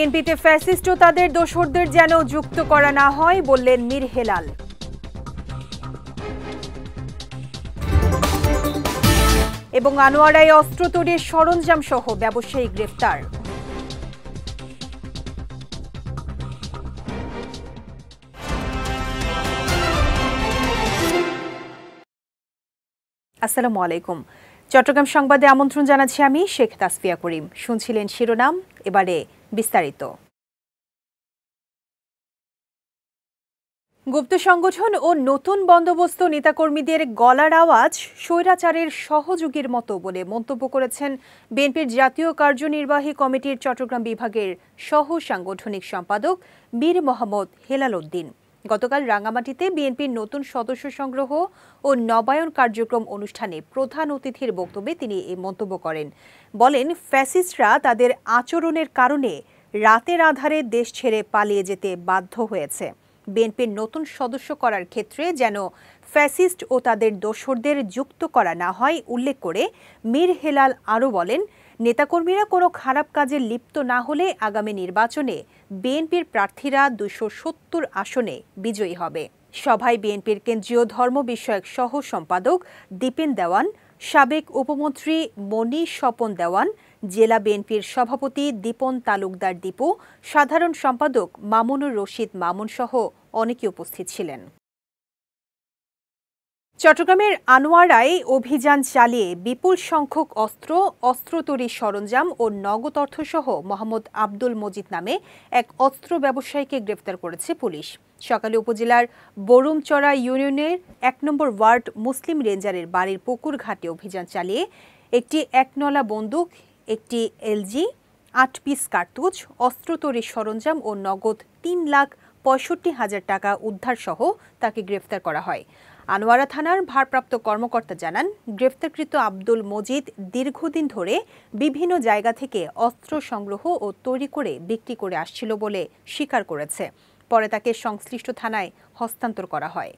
বিএনপিতে ফ্যাসিস্ট ও তাদের দোসরদের যেন যুক্ত করা না হয় বললেন মীর হেলাল। এবং আনোয়ারায় অস্ত্র তৈরির সরঞ্জাম সহ ব্যবসায়ী গ্রেফতার। আসসালামু আলাইকুম। চট্টগ্রাম সংবাদে আমন্ত্রণ জানাচ্ছি আমি শেখ তাসফিয়া করিম। শুনছিলেন শিরোনাম, এবারে বিস্তারিত। গুপ্ত সংগঠন ও নতুন বন্দোবস্ত নেতাকর্মীদের গলার আওয়াজ স্বৈরাচারের সহযোগীর মতো বলে মন্তব্য করেছেন বিএনপির জাতীয় কার্যনির্বাহী কমিটির চট্টগ্রাম বিভাগের সহ সাংগঠনিক সম্পাদক মীর মোহাম্মদ হেলাল উদ্দিন। গতকাল রাঙামাটিতে বিএনপির নতুন সদস্য সংগ্রহ ও নবায়ন কার্যক্রম অনুষ্ঠানে প্রধান অতিথির বক্তব্যে তিনি এই মন্তব্য করেন। বলেন, ফ্যাসিস্টরা তাদের আচরণের কারণে রাতের আধারে দেশ ছেড়ে পালিয়ে যেতে বাধ্য হয়েছে। বিএনপির নতুন সদস্য করার ক্ষেত্রে যেন ফ্যাসিস্ট ও তাদের দোসরদের যুক্ত করা না হয় উল্লেখ করে মীর হেলাল আরও বলেন, নেতাকর্মীরা কোনো খারাপ কাজে লিপ্ত না হলে আগামী নির্বাচনে বিএনপির প্রার্থীরা ২৭০ আসনে বিজয়ী হবে। সভায় বিএনপির কেন্দ্রীয় ধর্ম বিষয়ক সহ সম্পাদক দীপেন দেওয়ান, সাবেক উপমন্ত্রী মনি স্বপন দেওয়ান, জেলা বিএনপির সভাপতি দীপন তালুকদার দীপু, সাধারণ সম্পাদক মামুনুর রশিদ মামুন সহ অনেকে উপস্থিত ছিলেন। চট্টগ্রামের আনোয়ারায় অভিযান চালিয়ে বিপুল সংখ্যক অস্ত্র তৈরির সরঞ্জাম ও নগদ অর্থসহ মোহাম্মদ আব্দুল মজিদ নামে এক অস্ত্র ব্যবসায়ীকে গ্রেফতার করেছে পুলিশ। সকালে উপজেলার বরুমচড়া ইউনিয়নের ১ নম্বর ওয়ার্ড মুসলিম রেঞ্জারের বাড়ির পুকুর ঘাটে অভিযান চালিয়ে একটি একনলা বন্দুক, একটি এলজি, ৮ পিস কার্তুজ, অস্ত্র তৈরির সরঞ্জাম ও নগদ ৩,৬৫,০০০ টাকা উদ্ধার সহ তাকে গ্রেফতার করা হয়। আনোয়ারা থানার ভারপ্রাপ্ত কর্মকর্তা জানান, গ্রেফতারকৃত আব্দুল মজিদ দীর্ঘদিন ধরে বিভিন্ন জায়গা থেকে অস্ত্র সংগ্রহ ও তৈরি করে বিক্রি করে আসছিল বলে স্বীকার করেছে। পরে তাকে সংশ্লিষ্ট থানায় হস্তান্তর করা হয়।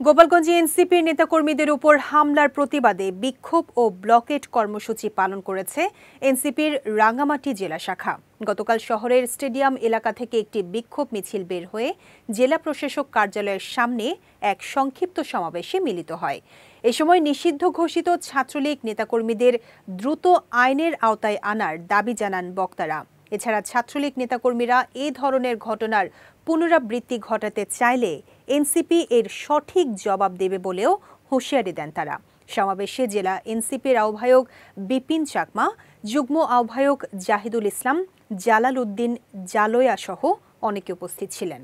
গোপালগঞ্জে এনসিপির নেতাকর্মীদের উপর হামলার প্রতিবাদে বিক্ষোভ ও ব্লকেট কর্মসূচি পালন করেছে এনসিপির রাঙ্গামাটি জেলা শাখা। গতকাল শহরের স্টেডিয়াম এলাকা থেকে একটি বিক্ষোভ মিছিল বের হয়ে জেলা প্রশাসক কার্যালয়ের সামনে এক সংক্ষিপ্ত সমাবেশে মিলিত হয়। এ সময় নিষিদ্ধ ঘোষিত ছাত্রলীগ নেতাকর্মীদের দ্রুত আইনের আওতায় আনার দাবি জানান বক্তারা। এছাড়া ছাত্রলীগ নেতাকর্মীরা এ ধরনের ঘটনার পুনরাবৃত্তি ঘটাতে চাইলে এনসিপি এর সঠিক জবাব দেবে বলেও হুঁশিয়ারি দেন তারা। সমাবেশে জেলা এনসিপির আহ্বায়ক বিপিন চাকমা, যুগ্ম আহ্বায়ক জাহিদুল ইসলাম, জালাল উদ্দিন জালয়া সহ অনেকে উপস্থিত ছিলেন।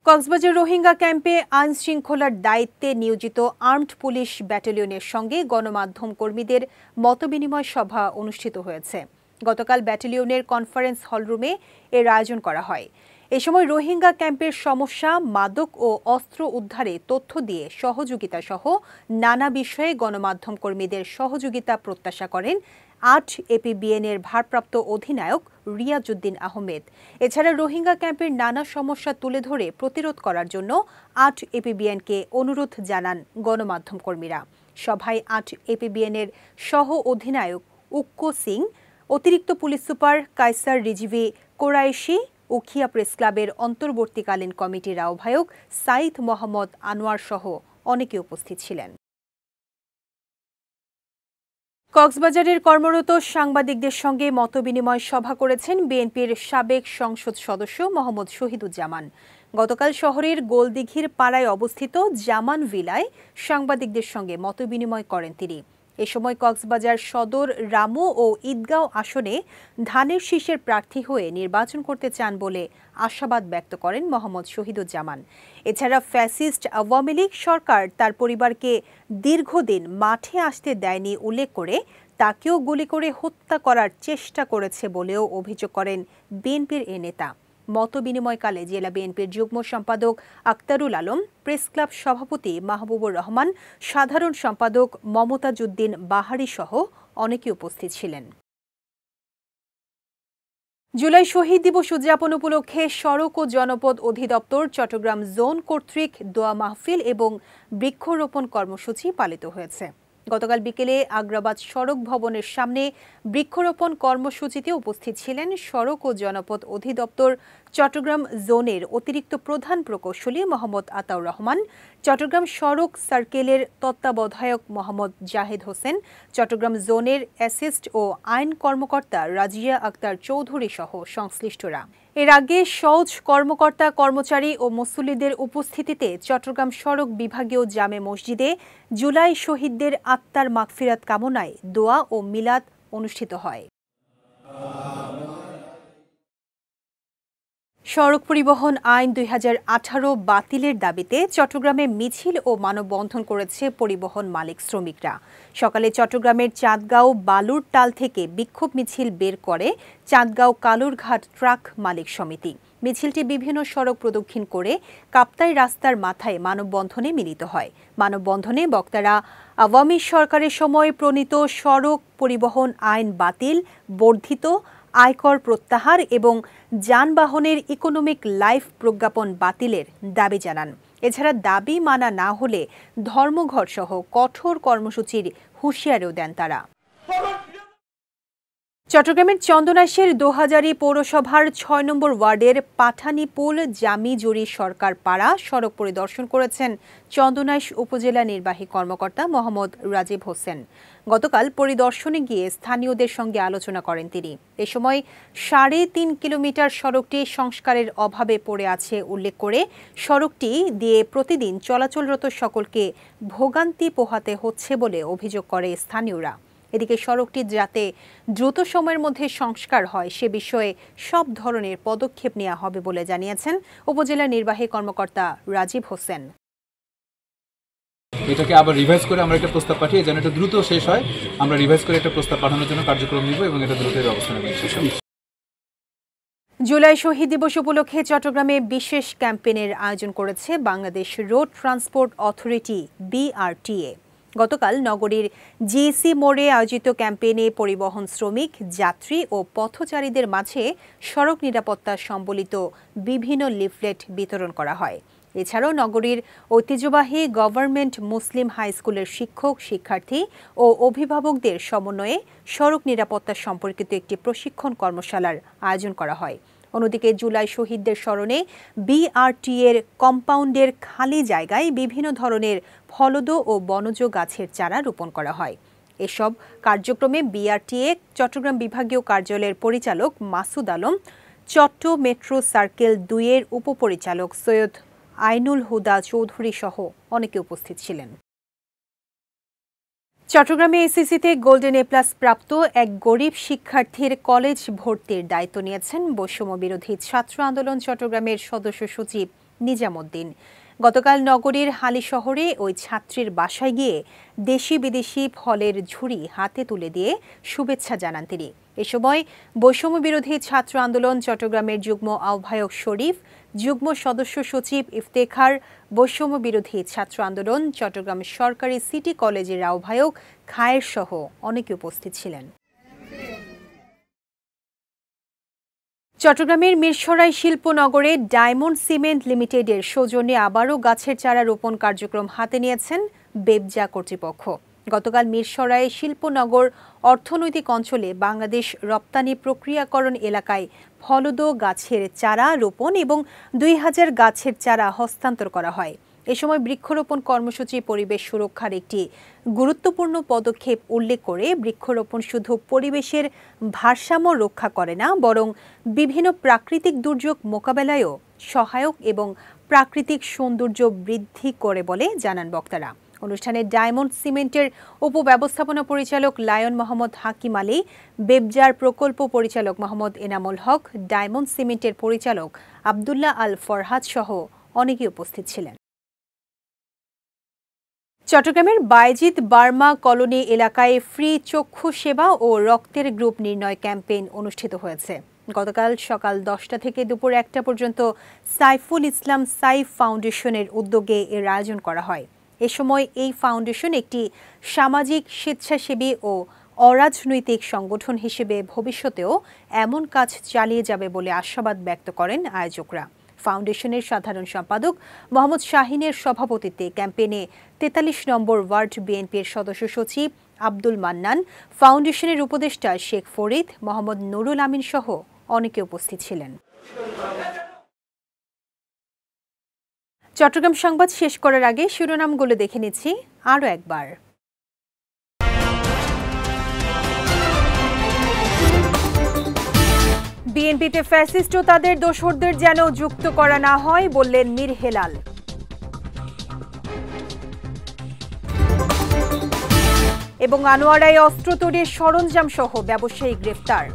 কক্সবাজার রোহিঙ্গা ক্যাম্পে আইন শৃঙ্খলার দায়িত্বে নিয়োজিত আর্মড পুলিশ ব্যাটালিয়নের সঙ্গে গণমাধ্যম কর্মীদের মতবিনিময় সভা অনুষ্ঠিত হয়েছে। গতকাল ব্যাটালিয়নের কনফারেন্স হলরুমে এর আয়োজন করা হয়। এ সময় রোহিঙ্গা ক্যাম্পের সমস্যা, মাদক ও অস্ত্র উদ্ধারে তথ্য দিয়ে সহযোগিতা সহ নানা বিষয়ে গণমাধ্যম কর্মীদের সহযোগিতা প্রত্যাশা করেন ৮ এপিবিএনের ভারপ্রাপ্ত অধিনায়ক রিয়াজউদ্দিন আহমেদ। এছাড়া রোহিঙ্গা ক্যাম্পের নানা সমস্যা তুলে ধরে প্রতিরোধ করার জন্য ৮ এপিবিএনকে অনুরোধ জানান গণমাধ্যম কর্মীরা। সভায় ৮ এপিবিএনের সহ অধিনায়ক উক্কো সিং, অতিরিক্ত police super Kaisar Rizvi Quraishi, Ukhia press ক্লাবের অন্তর্বর্তীকালীন কমিটির আহ্বায়ক সাইদ মোহাম্মদ আনোয়ার সহ অনেকে উপস্থিত ছিলেন। কক্সবাজারের কর্মরত সাংবাদিকদের সঙ্গে মতবিনিময় সভা করেছেন বিএনপির সাবেক সংসদ সদস্য মোহাম্মদ শহীদুজ্জামান। গতকাল শহরের গোলদিঘির পাড়ায় অবস্থিত জামান ভিলায় সাংবাদিকদের সঙ্গে মতবিনিময় করেন তিনি। এ সময় কক্সবাজার সদর, রামু ও ঈদগাঁও আসনে ধানের শীষের প্রার্থী হয়ে নির্বাচন করতে চান বলে আশাবাদ ব্যক্ত করেন মোহাম্মদ শহীদুজ্জামান। এছাড়া ফ্যাসিস্ট আওয়ামী লীগ সরকার তার পরিবারকে দীর্ঘদিন মাঠে আসতে দেয়নি উল্লেখ করে তাকেও গুলি করে হত্যা করার চেষ্টা করেছে বলেও অভিযোগ করেন বিএনপির এ নেতা। মতবিনিময়কালে জেলা বিএনপির যুগ্ম সম্পাদক আক্তারুল আলম, প্রেস ক্লাব সভাপতি মাহবুবুর রহমান, সাধারণ সম্পাদক মমতাজউদ্দিন বাহারি সহ অনেকে উপস্থিত ছিলেন। জুলাই শহীদ দিবস উদযাপন উপলক্ষে সড়ক ও জনপদ অধিদপ্তর চট্টগ্রাম জোন কর্তৃক দোয়া মাহফিল এবং বৃক্ষরোপণ কর্মসূচি পালিত হয়েছে। গতকাল বিকেলে আগ্রাবাদ সড়ক ভবনের সামনে বৃক্ষরোপণ কর্মসূচিতে উপস্থিত ছিলেন সড়ক ও জনপথ অধিদপ্তর চট্টগ্রাম জোনের অতিরিক্ত প্রধান প্রকৌশলী মোহাম্মদ আতাউর রহমান, চট্টগ্রাম সড়ক সার্কেলের তত্ত্বাবধায়ক মোহাম্মদ জাহিদ হোসেন, চট্টগ্রাম জোনের অ্যাসিস্ট ও আইন কর্মকর্তা রাজিয়া আক্তার চৌধুরী সহ সংশ্লিষ্টরা। এর আগে সওজ কর্মকর্তা কর্মচারী ও মুসল্লিদের উপস্থিতিতে চট্টগ্রাম সড়ক বিভাগীয় জামে মসজিদে জুলাই শহীদদের আত্মার মাগফিরাত কামনায় দোয়া ও মিলাদ অনুষ্ঠিত হয়। সড়ক পরিবহন আইন ২০১৮ বাতিলের দাবিতে চট্টগ্রামে মিছিল ও মানববন্ধন করেছে পরিবহন মালিক শ্রমিকরা। সকালে চট্টগ্রামের চাঁদগাঁও বালুর টাল থেকে বিক্ষোভ মিছিল বের করে চাঁদগাঁও কালুরঘাট ট্রাক মালিক সমিতি। মিছিলটি বিভিন্ন সড়ক প্রদক্ষিণ করে কাপ্তাই রাস্তার মাথায় মানববন্ধনে মিলিত হয়। মানববন্ধনে বক্তারা আওয়ামী সরকারের সময় প্রণীত সড়ক পরিবহন আইন বাতিল, বর্ধিত আয়কর প্রত্যাহার এবং যানবাহনের ইকোনমিক লাইফ প্রজ্ঞাপন বাতিলের দাবি জানান। এছাড়া দাবি মানা না হলে ধর্মঘট সহ কঠোর কর্মসূচির হুঁশিয়ারিও দেন তারা। চট্টগ্রামের চন্দনাইশের দোহাজারী পৌরসভার ৬ নম্বর ওয়ার্ডের পাঠানিপুল জামিজুরি সরকার পাড়া সড়ক পরিদর্শন করেছেন চন্দনাইশ উপজেলা নির্বাহী কর্মকর্তা মোহাম্মদ রাজীব হোসেন। গতকাল পরিদর্শনে গিয়ে স্থানীয়দের সঙ্গে আলোচনা করেন তিনি। এ সময় ৩.৫ কিলোমিটার সড়কটি সংস্কারের অভাবে পড়ে আছে উল্লেখ করে সড়কটি দিয়ে প্রতিদিন চলাচলরত সকলকে ভোগান্তি পোহাতে হচ্ছে বলে অভিযোগ করে স্থানীয়রা। এদিকে সড়কটি যাতে দ্রুত সময়ের মধ্যে সংস্কার হয় সে বিষয়ে সব ধরনের পদক্ষেপ নেওয়া হবে বলে জানিয়েছেন উপজেলা নির্বাহী কর্মকর্তা রাজীব হোসেন। এটাকে আবার রিভাইজ করে আমরা একটা প্রস্তাব পাঠিয়ে যেন এটা দ্রুত শেষ হয়, আমরা রিভাইজ করে একটা প্রস্তাব পাঠানোর জন্য কার্যক্রম নিব এবং এটা দ্রুত ব্যবস্থা নেব। জুলাই শহীদ দিবস উপলক্ষে চট্টগ্রামে বিশেষ ক্যাম্পেইনের আয়োজন করেছে Bangladesh road transport authority BRTA। গতকাল নগরীর জিসি মোড়ে আয়োজিত ক্যাম্পেইনে পরিবহন শ্রমিক, যাত্রী ও পথচারীদের মাঝে সড়ক নিরাপত্তা সম্বলিত বিভিন্ন লিফলেট বিতরণ করা হয়। এছাড়াও নগরীর ঐতিহ্যবাহী গভর্নমেন্ট মুসলিম হাই স্কুলের শিক্ষক, শিক্ষার্থী ও অভিভাবকদের সমন্বয়ে সড়ক নিরাপত্তা সম্পর্কিত একটি প্রশিক্ষণ কর্মশালার আয়োজন করা হয়। অন্যদিকে জুলাই শহীদদের স্মরণে BRTA-র কম্পাউন্ডের খালি জায়গায় বিভিন্ন ধরনের ফলদ ও বনজ গাছের চারা রোপণ করা হয়। এসব কার্যক্রমে BRTA চট্টগ্রাম বিভাগীয় কার্যালয়ের পরিচালক মাসুদ আলম, চট্ট মেট্রো সার্কেল ২-এর উপপরিচালক সৈয়দ আইনুল হুদা চৌধুরী সহ অনেকে উপস্থিত ছিলেন। চট্টগ্রামে এসএসসিতে গোল্ডেন A+ প্রাপ্ত এক গরিব শিক্ষার্থীর কলেজ ভর্তির দায়িত্ব নিয়েছেন বৈষম্য বিরোধী ছাত্র আন্দোলন চট্টগ্রামের সদস্য সচিব নিজামুদ্দিন। গতকাল নগরীর হালি শহরে ওই ছাত্রীর বাসায় গিয়ে দেশি বিদেশি ফলের ঝুড়ি হাতে তুলে দিয়ে শুভেচ্ছা জানান তিনি। এ সময় বৈষম্য বিরোধী ছাত্র আন্দোলন চট্টগ্রামের যুগ্ম আহ্বায়ক শরীফ, যুগ্ম সদস্য সচিব ইফতেখার, বৈষম্য বিরোধী ছাত্র আন্দোলন চট্টগ্রাম সরকারি সিটি কলেজের আহ্বায়ক খায়ের সহ অনেকে উপস্থিত ছিলেন। চট্টগ্রামের মিরসরাই শিল্পনগরে ডায়মন্ড সিমেন্ট লিমিটেডের সৌজন্যে আবারও গাছের চারা রোপণ কার্যক্রম হাতে নিয়েছেন বেবজা কর্তৃপক্ষ। গতকাল মিরসরাই শিল্পনগর অর্থনৈতিক অঞ্চলে বাংলাদেশ রপ্তানি প্রক্রিয়াকরণ এলাকায় ফলদ গাছের চারা রোপণ এবং ২০০০ গাছের চারা হস্তান্তর করা হয়। এ সময় বৃক্ষরোপণ কর্মসূচি পরিবেশ সুরক্ষার একটি গুরুত্বপূর্ণ পদক্ষেপ উল্লেখ করে বৃক্ষরোপণ শুধু পরিবেশের ভারসাম্য রক্ষা করে না, বরং বিভিন্ন প্রাকৃতিক দুর্যোগ মোকাবেলায়ও সহায়ক এবং প্রাকৃতিক সৌন্দর্য বৃদ্ধি করে বলে জানান বক্তারা। অনুষ্ঠানে ডায়মন্ড সিমেন্টের উপব্যবস্থাপনা পরিচালক লায়ন মোহাম্মদ হাকিম আলী, বেবজার প্রকল্প পরিচালক মোহাম্মদ এনামুল হক, ডায়মন্ড সিমেন্টের পরিচালক আবদুল্লাহ আল ফরহাদ সহ অনেকে উপস্থিত ছিলেন। চট্টগ্রামের বাইজিদ বার্মা কলোনি এলাকায় ফ্রি চক্ষু সেবা ও রক্তের গ্রুপ নির্ণয় ক্যাম্পেইন অনুষ্ঠিত হয়েছে। গতকাল সকাল 10টা থেকে দুপুর 1টা পর্যন্ত সাইফুল ইসলাম সাইফ ফাউন্ডেশনের উদ্যোগে এর আয়োজন করা হয়। এ সময় এই ফাউন্ডেশন একটি সামাজিক, স্বেচ্ছাসেবী ও অরাজনৈতিক সংগঠন হিসেবে ভবিষ্যতেও এমন কাজ চালিয়ে যাবে বলে আশাবাদ ব্যক্ত করেন আয়োজকরা। ফাউন্ডেশনের সাধারণ সম্পাদক মোহাম্মদ শাহিনের সভাপতিত্বে ক্যাম্পেইনে ৪৩ নম্বর ওয়ার্ড বিএনপির সদস্য সচিব আব্দুল মান্নান, ফাউন্ডেশনের উপদেষ্টা শেখ ফরিদ, মোহাম্মদ নুরুল আমিন সহ অনেকে উপস্থিত ছিলেন। চট্টগ্রাম সংবাদ শেষ করার আগে শিরোনামগুলো দেখে নিচ্ছি আরও একবার। বিএনপিতে ফ্যাসিস্ট ও তাদের দোসরদের যেন যুক্ত করা না হয় বললেন মীর হেলাল। এবং আনোয়ারায় অস্ত্র তৈরির সরঞ্জাম সহ ব্যবসায়ী গ্রেফতার।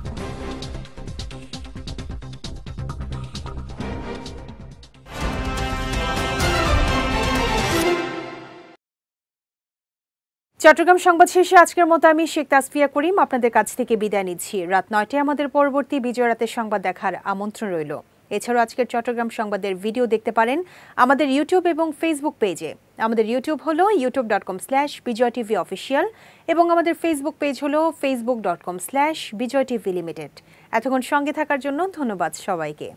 চট্টগ্রাম সংবাদ শেষে আজকের মতো আমি শেখ তাসফিয়া করিম আপনাদের কাছ থেকে বিদায় নিচ্ছি। রাত 9টায় আমাদের পরবর্তী বিজয় রাতের সংবাদ দেখার আমন্ত্রণ রইল। এছাড়াও আজকের চট্টগ্রাম সংবাদের ভিডিও দেখতে পারেন আমাদের ইউটিউব এবং ফেসবুক পেজে। আমাদের ইউটিউব হলো youtube.com/bijoytvofficial এবং আমাদের ফেসবুক পেজ হলো facebook.com/bijoytvlimited। এতক্ষণ সঙ্গে থাকার জন্য ধন্যবাদ সবাইকে।